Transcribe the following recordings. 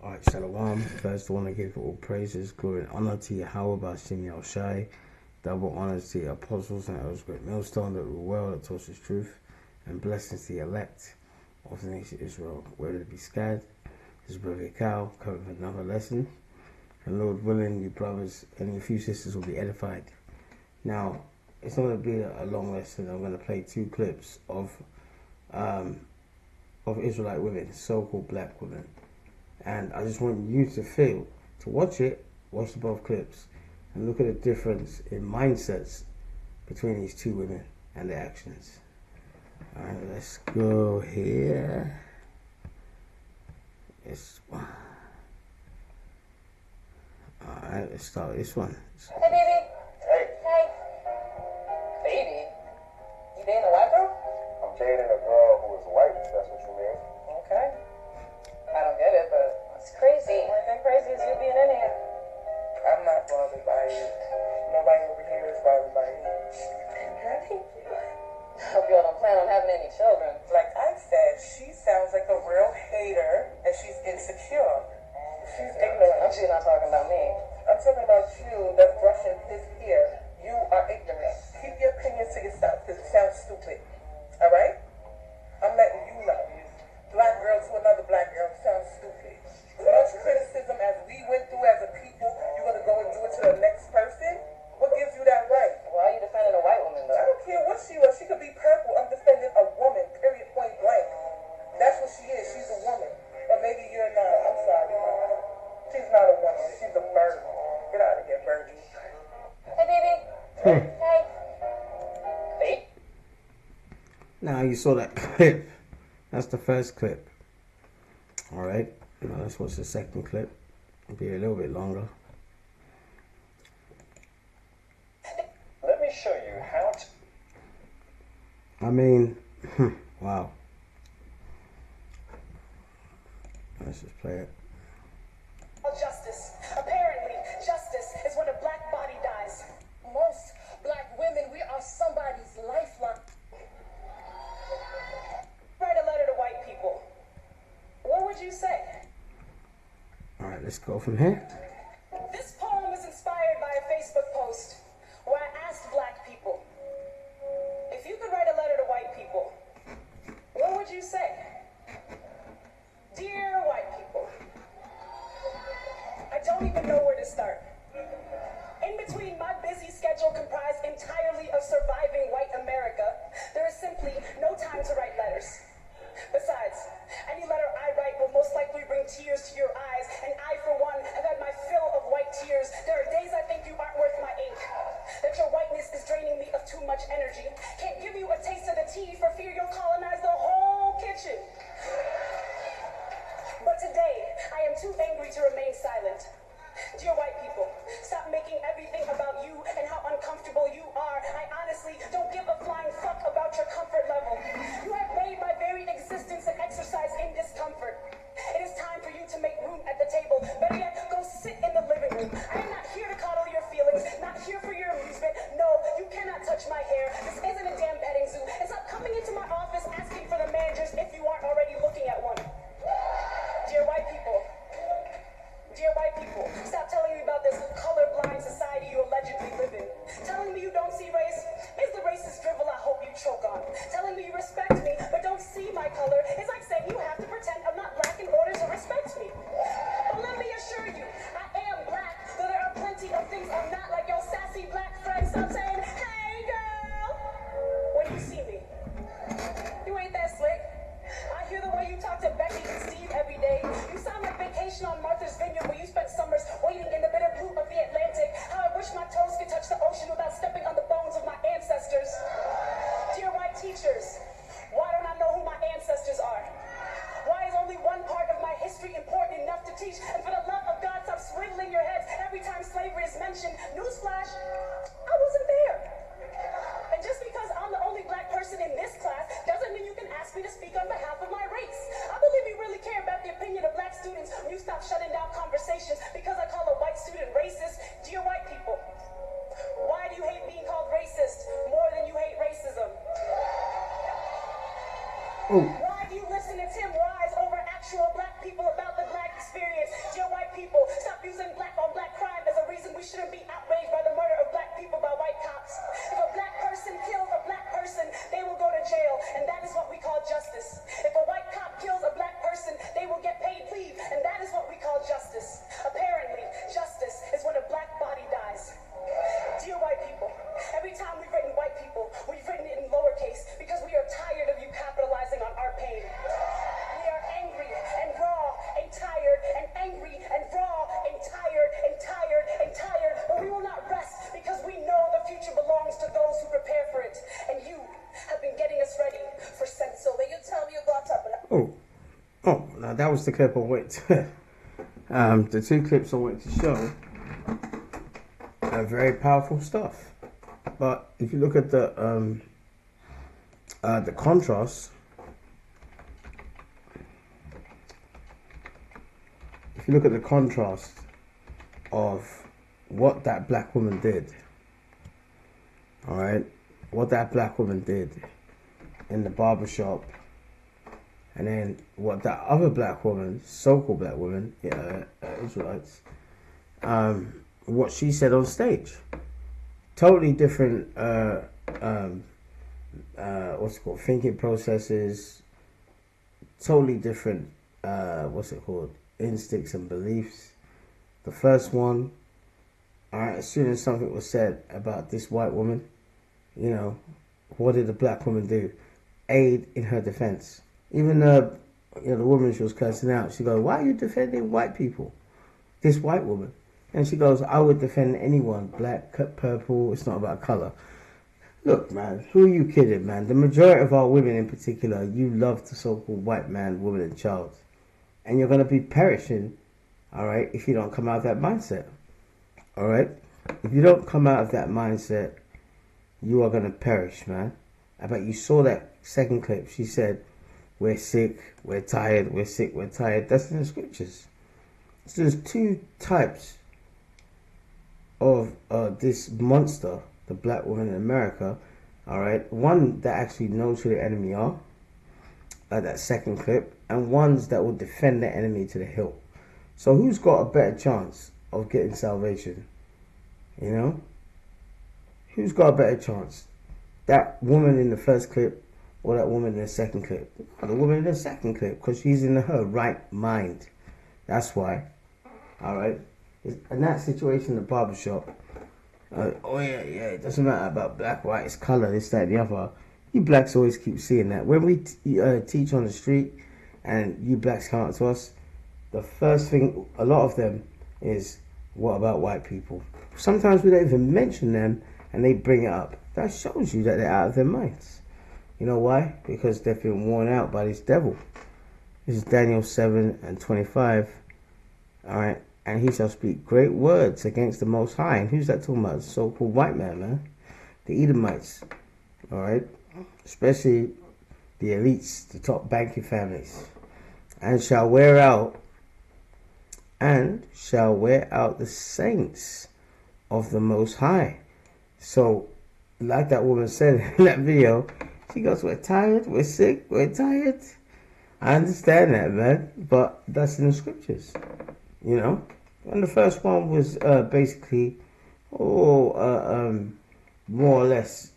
Alright, Shalom. First, I want to give all praises, glory, and honor to Yahweh B'Hashem Yahushai. Double honors to the apostles and elders, great millstone that rule well, that taught us truth, and blessings to the elect of the nation of Israel. Whether it be scattered, this is Brother Cow coming with another lesson. And Lord willing, you brothers and your few sisters will be edified. Now, it's not going to be a long lesson. I'm going to play two clips of Israelite women, so-called black women. And I just want you to feel, to watch the both clips, and look at the difference in mindsets between these two women and their actions. Alright, let's go here. Alright, let's start with this one. Hey, baby. Hey. Hey. Baby? You dating a white girl? I'm dating a girl who is white, if that's what you mean. Okay. I don't get it, but it's crazy. Only thing crazy is you being in here. I'm not bothered by it. Nobody over here is bothered by it. Really? Hope y'all don't plan on having any children. Like I said, she sounds like a real hater, and she's insecure. She's ignorant. She's not talking about me. I'm talking about you that's brushing his hair. You are ignorant. Keep your opinions to yourself, because it sounds stupid. Alright? I'm letting you know. Black girl to another black girl sounds stupid. As much criticism as we went through as a people, you're going to go and do it to the next person? What gives you that right? Why are you defending a white woman, though? I don't care what she was. She could be purple. I'm defending a woman, period, point blank. That's what she is. She's a woman. Or maybe you're not. I'm sorry, man. She's not a woman. She's a bird. Get out of here, birdie. Hey, baby. Hey. Hey. Now you saw that clip. That's the first clip. Alright, now let's watch the second clip. It'll be a little bit longer. Let me show you how to... I mean, wow. Let's just play it. Justice. Apparently, justice is when a black body dies. Most black women, we are somebody's lifeline. Write a letter to white people. What would you say? Alright, let's go from here. This poem was inspired by a Facebook post where I asked black people, if you could write a letter to white people, what would you say? Dear white people, I don't even know where to start. In between my busy schedule comprised entirely of surviving white America, there is simply no time to write letters. Besides, any letter I write will most likely bring tears to your eyes, and I, for one, have had my fill of white tears. There are days I think you aren't worth my ink, that your whiteness is draining me of too much energy. Can't give you a taste of the tea for fear you'll colonize the whole kitchen. But today, I am too angry to remain silent. Dear white people, stop making everything about you and how uncomfortable you are. I honestly don't give a flying fuck about your comfort level. You have made my very existence an exercise in discomfort. It is time for you to make room at the table. Better yet, go sit in the living room. I am not here to coddle your feelings, not here for your amusement. No, you cannot touch my hair. This isn't a damn petting zoo. It's not coming into my office asking for the managers if you aren't already looking at one. Dear white people, stop telling me about this colorblind society you allegedly live in. Telling me you don't see race is the racist drivel I hope you choke on. Telling me you respect me but don't see my color is like saying you have to pretend I'm not black in order to respect me. But that was the clip I wanted to, the two clips I wanted to show are very powerful stuff. But if you look at the contrast, if you look at the contrast of what that black woman did, all right, what that black woman did in the barbershop, and then what that other black woman, so-called black woman, Israelites, what she said on stage, totally different, what's it called, thinking processes, totally different, instincts and beliefs. The first one, all right, as soon as something was said about this white woman, you know, what did the black woman do? Aid in her defense. Even the woman she was cursing out, she goes, "Why are you defending white people?" This white woman. And she goes, "I would defend anyone, black, purple, it's not about color." Look, man, who are you kidding, man? The majority of our women in particular, you love the so-called white man, woman, and child. And you're going to be perishing, all right, if you don't come out of that mindset. All right? If you don't come out of that mindset, you are going to perish, man. I bet you saw that second clip. She said, "We're sick, we're tired, we're sick, we're tired." That's in the scriptures. So there's two types of this monster, the black woman in America, all right? One that actually knows who the enemy are, that second clip, and ones that will defend the enemy to the hilt. So who's got a better chance of getting salvation? You know? Who's got a better chance? That woman in the first clip or that woman in the second clip? The woman in the second clip, because she's in her right mind. That's why. All right? In that situation in the barbershop, it doesn't matter about black, white, it's color, this, that, and the other. You blacks always keep seeing that. When we teach on the street and you blacks come up to us, the first thing, a lot of them, is, what about white people? Sometimes we don't even mention them and they bring it up. That shows you that they're out of their minds. You know why? Because they've been worn out by this devil. This is Daniel 7:25. All right. "And he shall speak great words against the Most High." And who's that talking about? The so-called white man. The Edomites. All right. Especially the elites, the top banking families. "And shall wear out the saints of the Most High." So, like that woman said in that video, she goes, "We're tired, we're sick, we're tired." I understand that, man, but that's in the scriptures, you know. And the first one was basically, more or less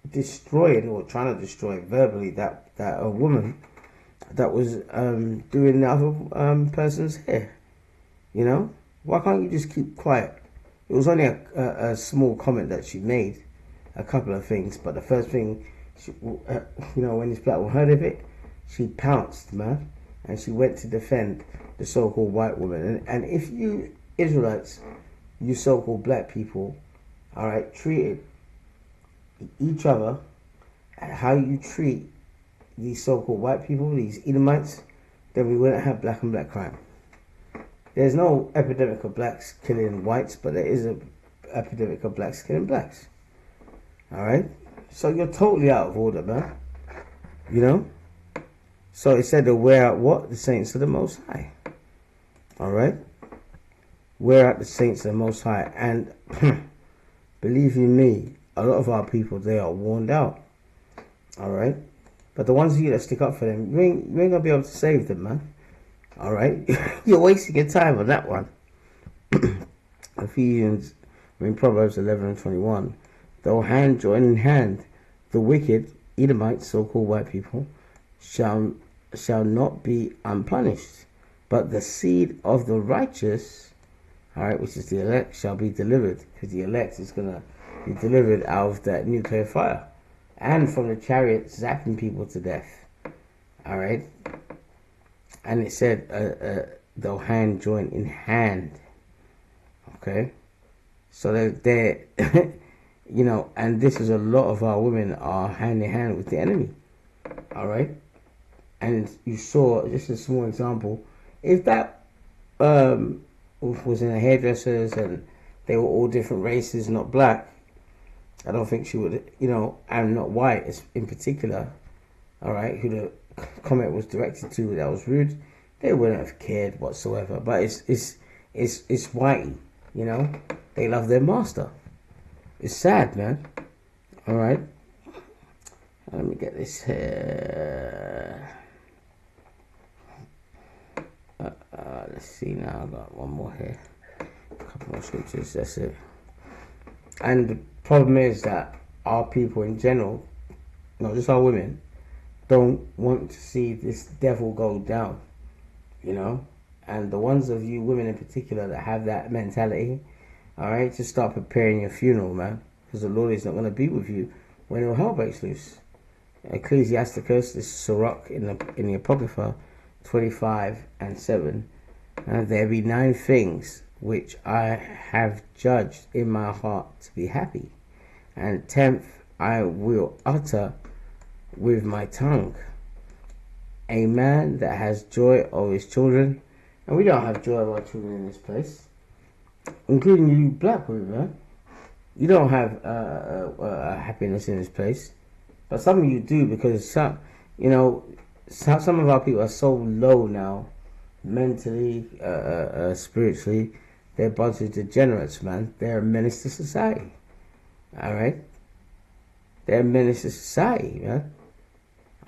destroying or trying to destroy verbally that woman that was doing the other person's hair. You know, why can't you just keep quiet? It was only a small comment that she made, a couple of things, but the first thing, when this black woman heard of it, she pounced, man, and she went to defend the so-called white woman. And if you Israelites, you so-called black people, all right, treated each other and how you treat these so-called white people, these Edomites, then we wouldn't have black and black crime. There's no epidemic of blacks killing whites, but there is an epidemic of blacks killing blacks. All right? So you're totally out of order, man. You know? So it said to wear out what? The saints of the Most High. All right? Wear out the saints of the Most High. And believe you me, a lot of our people, they are worn out. All right? But the ones of you that stick up for them, you ain't going to be able to save them, man. All right? You're wasting your time on that one. Proverbs 11:21. "Though hand join in hand, the wicked, Edomites, so-called white people, shall not be unpunished. But the seed of the righteous," all right, which is the elect, "shall be delivered." Because the elect is going to be delivered out of that nuclear fire. And from the chariot zapping people to death. All right? And it said, they'll hand join in hand. Okay? So they're and this is a lot of our women are hand in hand with the enemy. All right? and you saw, just a small example, if that was in a hairdresser's and they were all different races, not black, I don't think she would, and not white in particular, all right, who the comment was directed to that was rude, they wouldn't have cared whatsoever. But it's whitey, they love their master. It's sad, man. All right, let me get this here. Let's see now. I got one more here. A couple more scriptures. That's it. And the problem is that our people in general, not just our women, don't want to see this devil go down, And the ones of you women in particular that have that mentality, all right, just start preparing your funeral, man, because the Lord is not going to be with you when all hell breaks loose. Ecclesiasticus, this is Sirach in the Apocrypha, 25:7. There be 9 things which I have judged in my heart to be happy, and 10th I will utter with my tongue. A man that has joy of his children, and we don't have joy of our children in this place, including you black women, man. You don't have happiness in this place, but some of you do, because some of our people are so low now, mentally, spiritually. They're a bunch of degenerates, man. They're a menace to society. All right, they're a menace to society, man.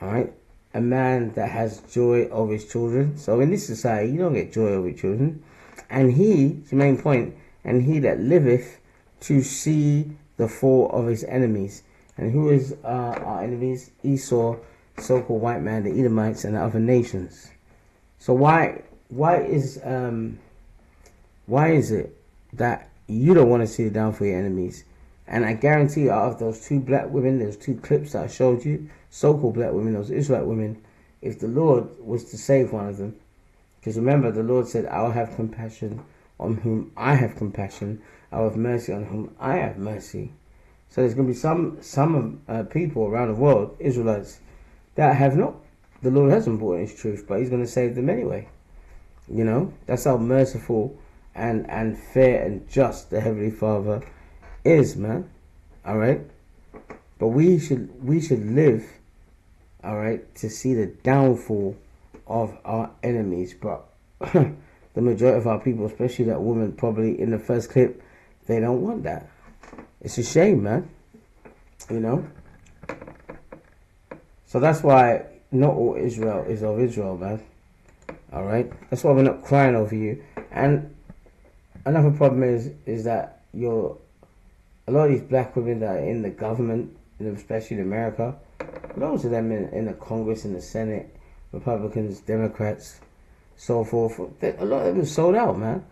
All right, a man that has joy of his children. So in this society, you don't get joy of your children. And it's the main point, and he that liveth to see the fall of his enemies. And who is our enemies? Esau, so-called white man, the Edomites, and the other nations. So why is it that you don't want to see the downfall of your enemies? And I guarantee you, out of those 2 black women, those 2 clips that I showed you, so-called black women, those Israelite women, if the Lord was to save one of them, because remember, the Lord said, I will have compassion on whom I have compassion, I will have mercy on whom I have mercy. So there's going to be some people around the world, Israelites, that have not, the Lord hasn't brought in his truth, but he's going to save them anyway. That's how merciful and fair and just the Heavenly Father is, man. All right, but we should live, all right, to see the downfall of our enemies. But the majority of our people, especially that woman probably in the first clip, they don't want that. It's a shame, man. So that's why not all Israel is of Israel, man. All right, that's why we're not crying over you. And another problem is that a lot of these black women that are in the government, especially in America, loads of them in the Congress, in the Senate, Republicans, Democrats, so forth. A lot of them are sold out, man.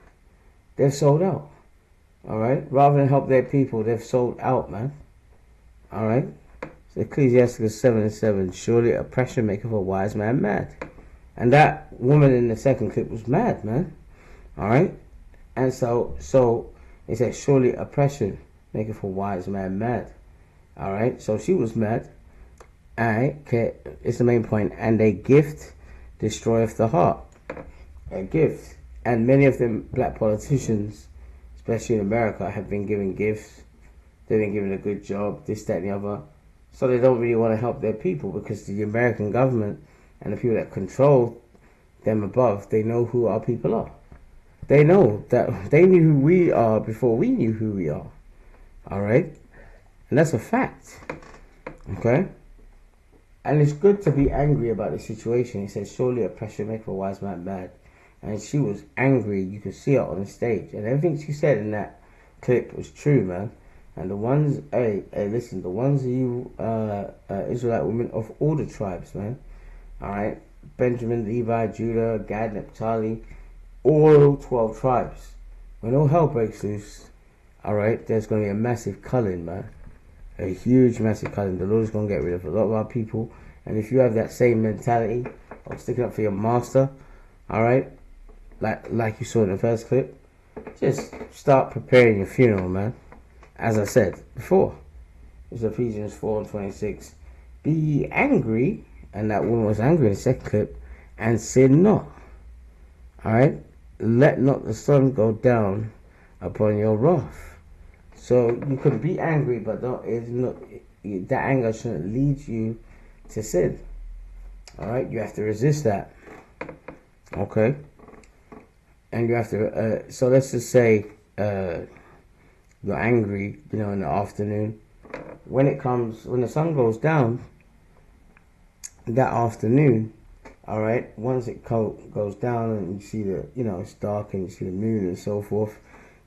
They're sold out. All right? Rather than help their people, they've sold out, man. All right? So Ecclesiasticus 7:7, surely oppression maketh a wise man mad. And that woman in the second clip was mad, man. All right? And so it says, surely oppression maketh a wise man mad. All right? So she was mad. All right? Okay. It's the main point. And a gift destroyeth the heart. A gift. And many of them black politicians, especially in America, have been given gifts. They've been given a good job, this, that, and the other. So they don't really want to help their people, because the American government and the people that control them above, they know who our people are. They know that they knew who we are before we knew who we are. All right? And that's a fact. Okay? And it's good to be angry about the situation. He says, surely oppression maketh a wise man mad. And she was angry. You could see her on the stage. And everything she said in that clip was true, man. And the ones, listen, the ones of you Israelite women of all the tribes, man. All right? Benjamin, Levi, Judah, Gad, Naphtali, all 12 tribes. When all hell breaks loose, all right, there's going to be a massive culling, man. A huge, massive culling. The Lord is going to get rid of a lot of our people. And if you have that same mentality of sticking up for your master, all right, like you saw in the first clip, just start preparing your funeral, man. As I said before, it's Ephesians 4:26. Be ye angry and that woman was angry in the second clip, and sin not. Alright? Let not the sun go down upon your wrath. So you can be angry, but that anger shouldn't lead you to sin. Alright? You have to resist that. Okay? And you have to, so let's just say you're angry, in the afternoon. When the sun goes down that afternoon, alright, once it goes down and you see it's dark and you see the moon and so forth,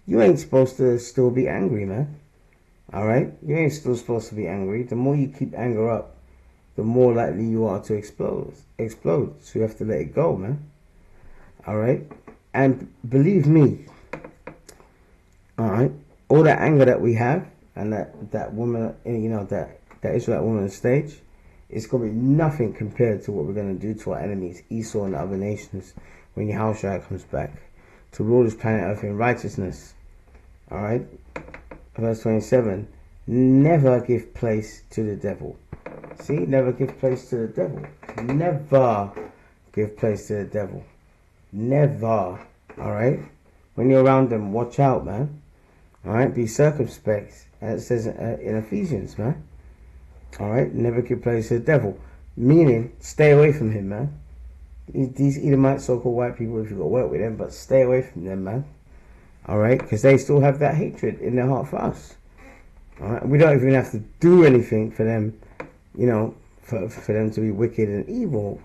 you ain't supposed to still be angry, man. Alright? You ain't still supposed to be angry. The more you keep anger up, the more likely you are to explode. So you have to let it go, man. Alright? And believe me, alright, all that anger that we have, and that woman, that Israelite woman on stage, it's going to be nothing compared to what we're going to do to our enemies, Esau and the other nations, when Yahushua comes back to rule this planet Earth in righteousness. Alright? Verse 27, never give place to the devil. See, never give place to the devil. Never give place to the devil. Never. Alright? When you're around them, watch out, man. Alright? Be circumspect. As it says in Ephesians, man. Alright? Never give place to the devil. Meaning, stay away from him, man. These Edomite so-called white people, if you've got to work with them, but stay away from them, man. Alright? Because they still have that hatred in their heart for us. Alright? We don't even have to do anything for them, for them to be wicked and evil,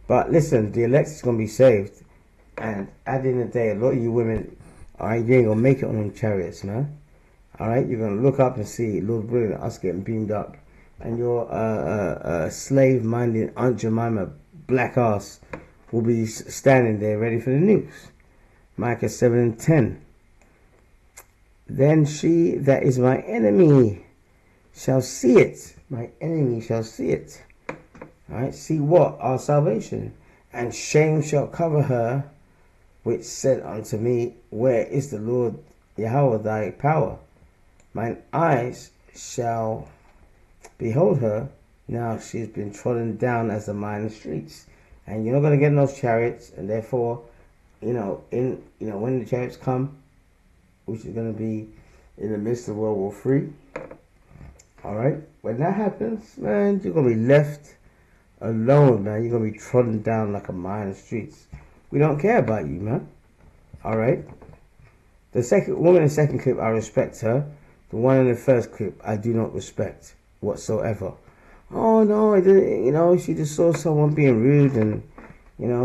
But listen, the elect is going to be saved. And at the end of the day, a lot of you women, alright, you ain't going to make it on them chariots, man. Alright, you're going to look up and see Lord willing, us getting beamed up. And your slave-minded Aunt Jemima black ass will be standing there ready for the news. Micah 7:10. Then she that is my enemy shall see it. My enemy shall see it. Alright, see what? Our salvation. And shame shall cover her, which said unto me, where is the Lord Yahweh thy power? Mine eyes shall behold her. Now she's been trodden down as the minor streets. And you're not going to get in those chariots, and therefore, when the chariots come, which is going to be in the midst of World War III, alright, when that happens, man, you're going to be left alone, man. You're going to be trodden down like a mile in the streets. We don't care about you, man. Alright? The woman in the second clip, I respect her. The one in the first clip, I do not respect whatsoever. Oh, no, I didn't, she just saw someone being rude and,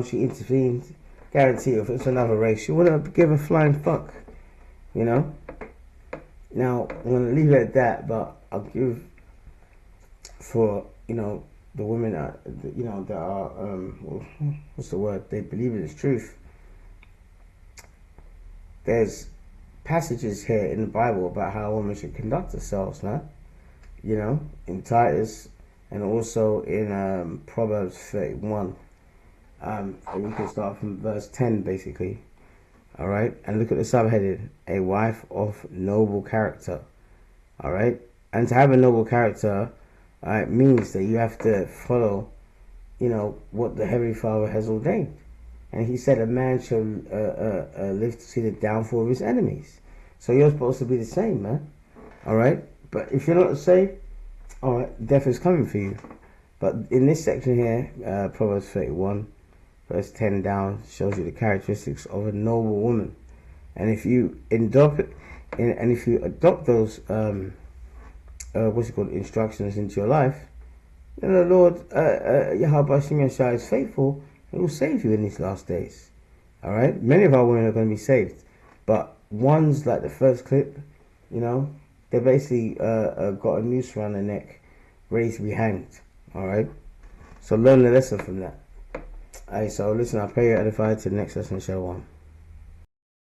she intervened. Guarantee if it's another race, she wouldn't give a flying fuck, Now, I'm going to leave it at that, but I'll give for, the women that, that are, what's the word? They believe in its truth. There's passages here in the Bible about how a woman should conduct themselves, man. In Titus and also in Proverbs 31. And you can start from verse 10, basically. Alright? And look at the subheading. A wife of noble character. Alright? And to have a noble character, means that you have to follow, what the Heavenly Father has ordained. And he said a man shall live to see the downfall of his enemies. So you're supposed to be the same, man. Alright? But if you're not the same, alright, death is coming for you. But in this section here, Proverbs 31, verse 10 down, shows you the characteristics of a noble woman. And if you adopt those instructions into your life, then the Lord Yahweh Shai is faithful and will save you in these last days. Alright? Many of our women are going to be saved. But ones like the first clip, they basically got a noose around their neck, ready to be hanged. Alright? So learn the lesson from that. Alright, so listen, I pray you're edified. To the next lesson, show on.